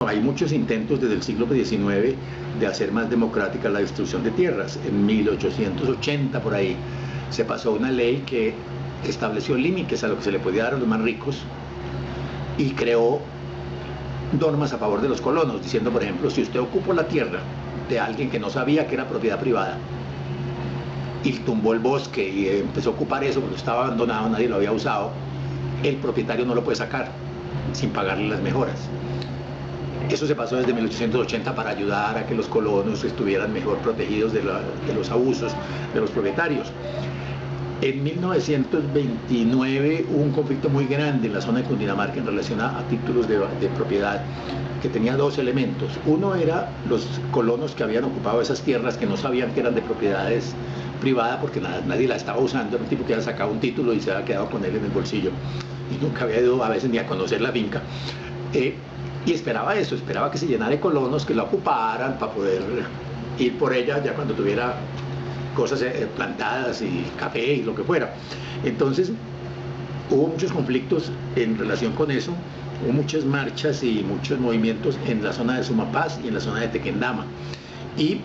hay muchos intentos desde el siglo XIX de hacer más democrática la distribución de tierras. En 1880 por ahí se pasó una ley que estableció límites a lo que se le podía dar a los más ricos y creó normas a favor de los colonos, diciendo, por ejemplo, si usted ocupó la tierra de alguien que no sabía que era propiedad privada y tumbó el bosque y empezó a ocupar eso porque estaba abandonado, nadie lo había usado, el propietario no lo puede sacar sin pagarle las mejoras. Eso se pasó desde 1880 para ayudar a que los colonos estuvieran mejor protegidos de los abusos de los propietarios. En 1929 hubo un conflicto muy grande en la zona de Cundinamarca en relación a títulos de propiedad que tenía dos elementos. Uno era los colonos que habían ocupado esas tierras que no sabían que eran de propiedades privadas porque nadie la estaba usando. Era un tipo que había sacado un título y se había quedado con él en el bolsillo y nunca había ido a veces ni a conocer la finca. Y esperaba eso, esperaba que se llenara de colonos que la ocuparan para poder ir por ella ya cuando tuviera cosas plantadas y café y lo que fuera. Entonces hubo muchos conflictos en relación con eso, hubo muchas marchas y muchos movimientos en la zona de Sumapaz y en la zona de Tequendama. Y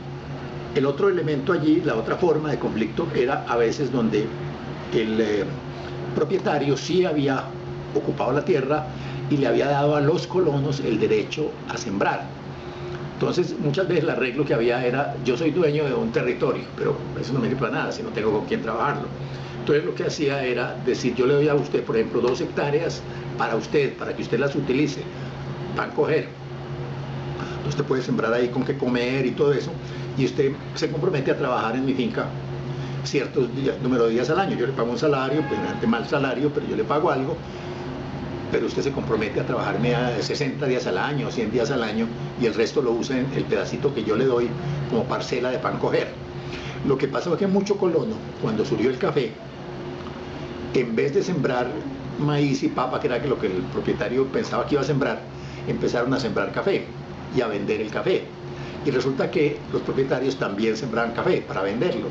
el otro elemento allí, la otra forma de conflicto era a veces donde el propietario sí había ocupado la tierra y le había dado a los colonos el derecho a sembrar. Entonces, muchas veces el arreglo que había era, yo soy dueño de un territorio, pero eso no me sirve para nada si no tengo con quién trabajarlo. Entonces, lo que hacía era decir, yo le doy a usted, por ejemplo, 2 hectáreas para usted, para que usted las utilice, van a coger. Usted puede sembrar ahí con qué comer y todo eso, y usted se compromete a trabajar en mi finca ciertos número de días al año. Yo le pago un salario, pues antes mal salario, pero yo le pago algo, pero usted se compromete a trabajarme a 60 días al año, 100 días al año, y el resto lo usa en el pedacito que yo le doy como parcela de pan coger. Lo que pasó es que mucho colono, cuando surgió el café, en vez de sembrar maíz y papa, que era lo que el propietario pensaba que iba a sembrar, empezaron a sembrar café y a vender el café. Y resulta que los propietarios también sembraban café para venderlo.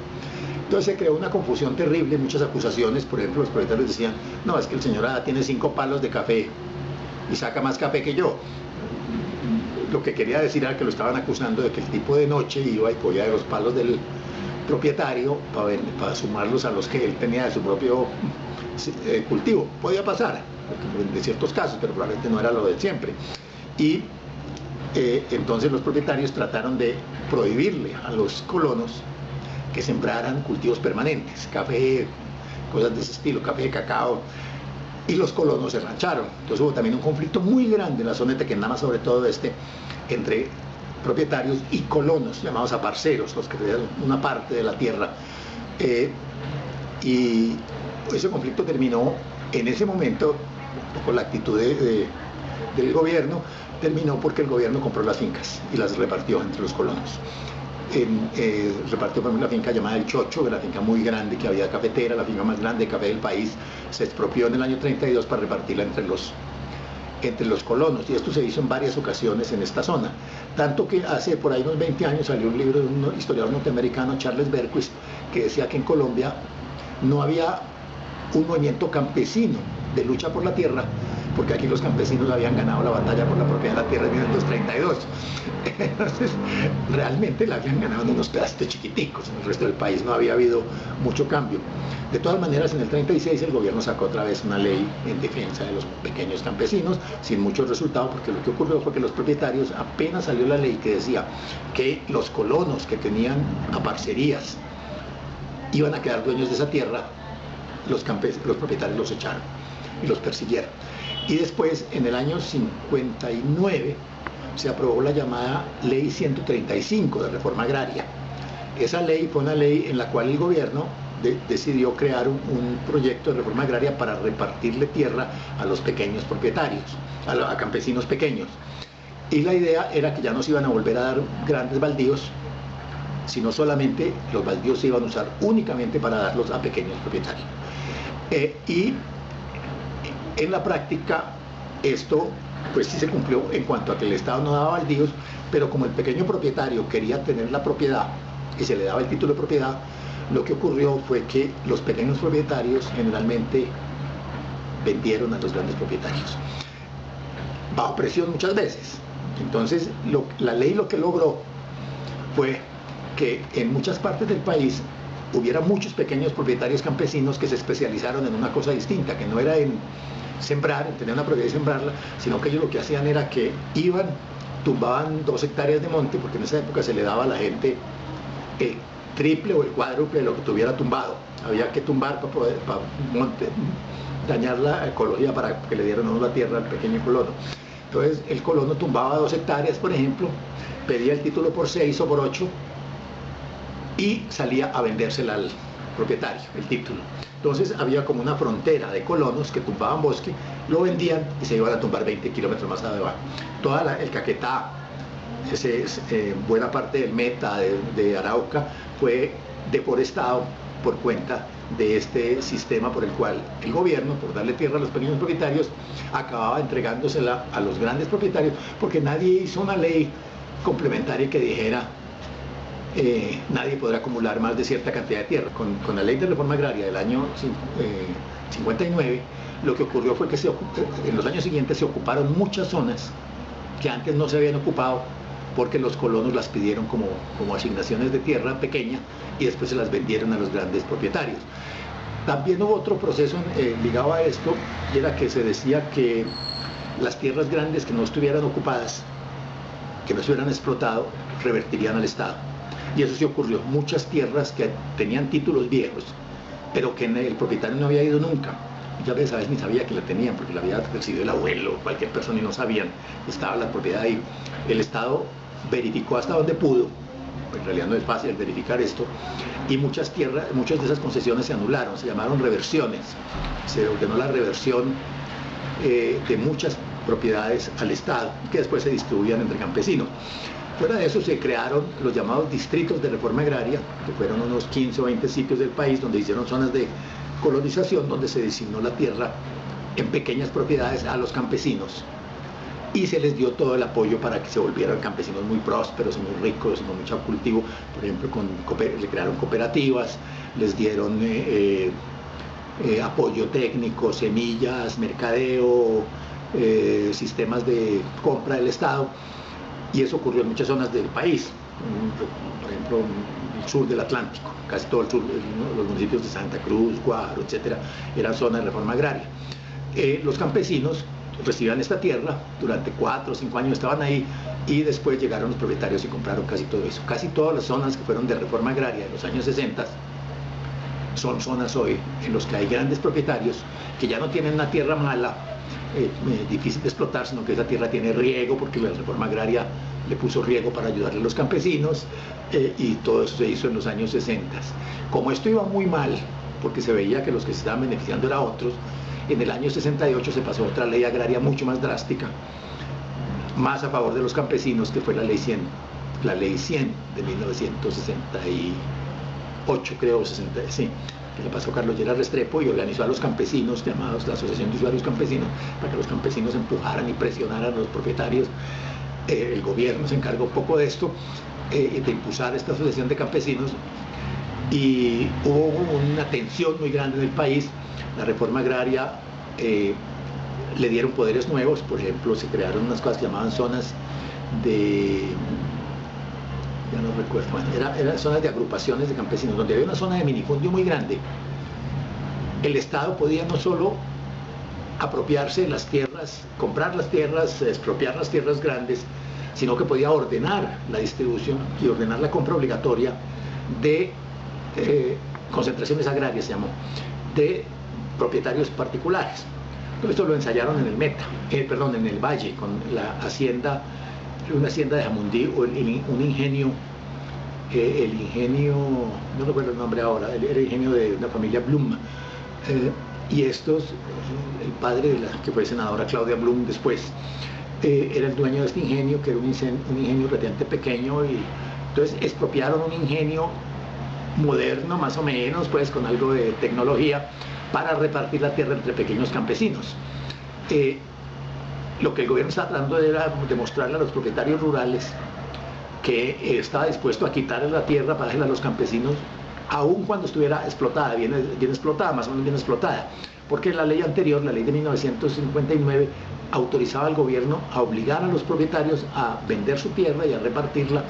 Entonces se creó una confusión terrible, muchas acusaciones. Por ejemplo, los propietarios decían, no, es que el señor tiene 5 palos de café y saca más café que yo. Lo que quería decir era que lo estaban acusando de que el tipo de noche iba y cogía de los palos del propietario para sumarlos a los que él tenía de su propio cultivo. Podía pasar, de ciertos casos, pero probablemente no era lo de siempre. Y entonces los propietarios trataron de prohibirle a los colonos que sembraran cultivos permanentes, café, cosas de ese estilo, café, cacao, y los colonos se rancharon. Entonces hubo también un conflicto muy grande en la zona de Tequendama, sobre todo entre propietarios y colonos, llamados aparceros, los que tenían una parte de la tierra. Y ese conflicto terminó en ese momento, con la actitud del gobierno, terminó porque el gobierno compró las fincas y las repartió entre los colonos. Repartió por ejemplo la finca llamada El Chocho, la finca muy grande que había cafetera, la finca más grande de café del país, se expropió en el año 32 para repartirla entre los colonos, y esto se hizo en varias ocasiones en esta zona, tanto que hace por ahí unos 20 años salió un libro de un historiador norteamericano, Charles Berquist, que decía que en Colombia no había un movimiento campesino de lucha por la tierra, porque aquí los campesinos habían ganado la batalla por la propiedad de la tierra en 1932. Entonces, realmente la habían ganado en unos pedacitos chiquiticos, en el resto del país no había habido mucho cambio. De todas maneras, en el 36 el gobierno sacó otra vez una ley en defensa de los pequeños campesinos, sin mucho resultado, porque lo que ocurrió fue que los propietarios, apenas salió la ley que decía que los colonos que tenían aparcerías iban a quedar dueños de esa tierra, los propietarios los echaron y los persiguieron. Y después, en el año 59, se aprobó la llamada Ley 135 de Reforma Agraria. Esa ley fue una ley en la cual el gobierno decidió crear un proyecto de reforma agraria para repartirle tierra a los pequeños propietarios, a campesinos pequeños. Y la idea era que ya no se iban a volver a dar grandes baldíos, sino solamente los baldíos se iban a usar únicamente para darlos a pequeños propietarios. Y en la práctica esto pues sí se cumplió en cuanto a que el Estado no daba baldíos, pero como el pequeño propietario quería tener la propiedad y se le daba el título de propiedad, lo que ocurrió fue que los pequeños propietarios generalmente vendieron a los grandes propietarios, bajo presión muchas veces, Entonces, la ley lo que logró fue que en muchas partes del país hubiera muchos pequeños propietarios campesinos que se especializaron en una cosa distinta, que no era en sembrar, en tener una propiedad y sembrarla, sino que ellos lo que hacían era que iban, tumbaban 2 hectáreas de monte, porque en esa época se le daba a la gente el triple o el cuádruple de lo que tuviera tumbado. Había que tumbar para dañar la ecología, para que le dieran a uno la tierra al pequeño colono. Entonces el colono tumbaba 2 hectáreas, por ejemplo, pedía el título por 6 o por 8 y salía a vendérsela al propietario, el título. Entonces había como una frontera de colonos que tumbaban bosque, lo vendían y se iban a tumbar 20 kilómetros más abajo. El Caquetá, buena parte del Meta, de Arauca, fue deforestado por cuenta de este sistema por el cual el gobierno, por darle tierra a los pequeños propietarios, acababa entregándosela a los grandes propietarios, porque nadie hizo una ley complementaria que dijera nadie podrá acumular más de cierta cantidad de tierra. Con la ley de reforma agraria del año 59, lo que ocurrió fue que en los años siguientes se ocuparon muchas zonas que antes no se habían ocupado, porque los colonos las pidieron como asignaciones de tierra pequeña y después se las vendieron a los grandes propietarios. También hubo otro proceso ligado a esto, y era que se decía que las tierras grandes que no estuvieran ocupadas, que no se hubieran explotado, revertirían al Estado. Y eso sí ocurrió. Muchas tierras que tenían títulos viejos, pero que el propietario no había ido nunca. Muchas veces a veces ni sabía que la tenían, porque la había recibido el abuelo o cualquier persona y no sabían. Estaba la propiedad ahí. El Estado verificó hasta donde pudo. En realidad no es fácil verificar esto. Y muchas de esas concesiones se anularon, se llamaron reversiones. Se ordenó la reversión de muchas propiedades al Estado, que después se distribuían entre campesinos. Fuera de eso se crearon los llamados distritos de reforma agraria, que fueron unos 15 o 20 sitios del país donde hicieron zonas de colonización, donde se designó la tierra en pequeñas propiedades a los campesinos y se les dio todo el apoyo para que se volvieran campesinos muy prósperos, muy ricos, con mucho cultivo. Por ejemplo, le crearon cooperativas, les dieron apoyo técnico, semillas, mercadeo, sistemas de compra del Estado. Y eso ocurrió en muchas zonas del país, por ejemplo, en el sur del Atlántico, casi todo el sur, los municipios de Santa Cruz, Guaro, etcétera, eran zonas de reforma agraria. Los campesinos recibían esta tierra, durante 4 o 5 años estaban ahí, y después llegaron los propietarios y compraron casi todo eso. Casi todas las zonas que fueron de reforma agraria en los años 60 son zonas hoy en las que hay grandes propietarios que ya no tienen una tierra mala, difícil de explotar, sino que esa tierra tiene riego, porque la reforma agraria le puso riego para ayudarle a los campesinos, y todo eso se hizo en los años 60. Como esto iba muy mal, porque se veía que los que se estaban beneficiando eran otros, en el año 68 se pasó otra ley agraria mucho más drástica, más a favor de los campesinos, que fue la ley 100 de 1968, creo, 60, sí, que le pasó a Carlos Lleras Restrepo, y organizó a los campesinos, llamados la Asociación de Usuarios Campesinos, para que los campesinos empujaran y presionaran a los propietarios. El gobierno se encargó un poco de esto, de impulsar esta asociación de campesinos, y hubo una tensión muy grande en el país. La reforma agraria le dieron poderes nuevos. Por ejemplo, se crearon unas cosas que llamaban zonas de... ya no recuerdo, bueno, eran zonas de agrupaciones de campesinos, donde había una zona de minifundio muy grande. El Estado podía no solo apropiarse las tierras, comprar las tierras, expropiar las tierras grandes, sino que podía ordenar la distribución y ordenar la compra obligatoria de concentraciones agrarias, se llamó, de propietarios particulares. Todo esto lo ensayaron en el Meta, en el Valle, con la hacienda, una hacienda de Jamundí, o un ingenio, no recuerdo el nombre ahora, era el ingenio de una familia Blum, y estos, el padre de la que fue senadora Claudia Blum después, era el dueño de este ingenio, que era un ingenio relativamente pequeño, y entonces expropiaron un ingenio moderno, más o menos, pues con algo de tecnología, para repartir la tierra entre pequeños campesinos. Lo que el gobierno estaba tratando era demostrarle a los propietarios rurales que estaba dispuesto a quitarle la tierra para darle a los campesinos, aun cuando estuviera explotada, bien explotada, más o menos bien explotada, porque la ley anterior, la ley de 1959, autorizaba al gobierno a obligar a los propietarios a vender su tierra y a repartirla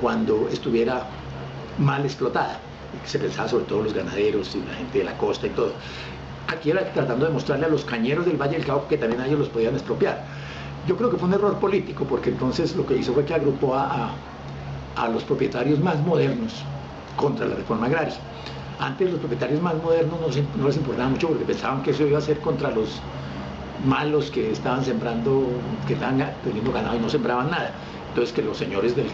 cuando estuviera mal explotada. Se pensaba sobre todo los ganaderos y la gente de la costa y todo. Aquí era tratando de mostrarle a los cañeros del Valle del Cauca que también a ellos los podían expropiar. Yo creo que fue un error político, porque entonces lo que hizo fue que agrupó a los propietarios más modernos contra la reforma agraria. Antes los propietarios más modernos no les importaba mucho, porque pensaban que eso iba a ser contra los malos que estaban sembrando, que estaban teniendo ganado y no sembraban nada. Entonces que los señores del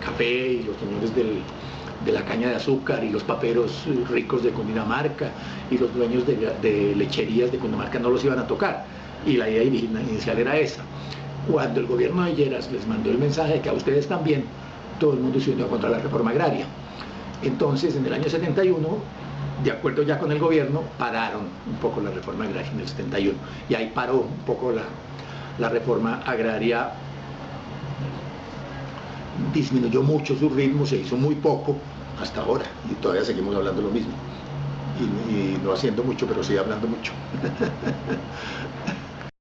café y los señores de la caña de azúcar y los paperos ricos de Cundinamarca y los dueños de lecherías de Cundinamarca no los iban a tocar. Y la idea inicial era esa. Cuando el gobierno de Lleras les mandó el mensaje de que a ustedes también, todo el mundo se unió contra la reforma agraria. Entonces, en el año 71, de acuerdo ya con el gobierno, pararon un poco la reforma agraria en el 71. Y ahí paró un poco la reforma agraria, disminuyó mucho su ritmo, se hizo muy poco hasta ahora, y todavía seguimos hablando lo mismo. Y no haciendo mucho, pero sí hablando mucho.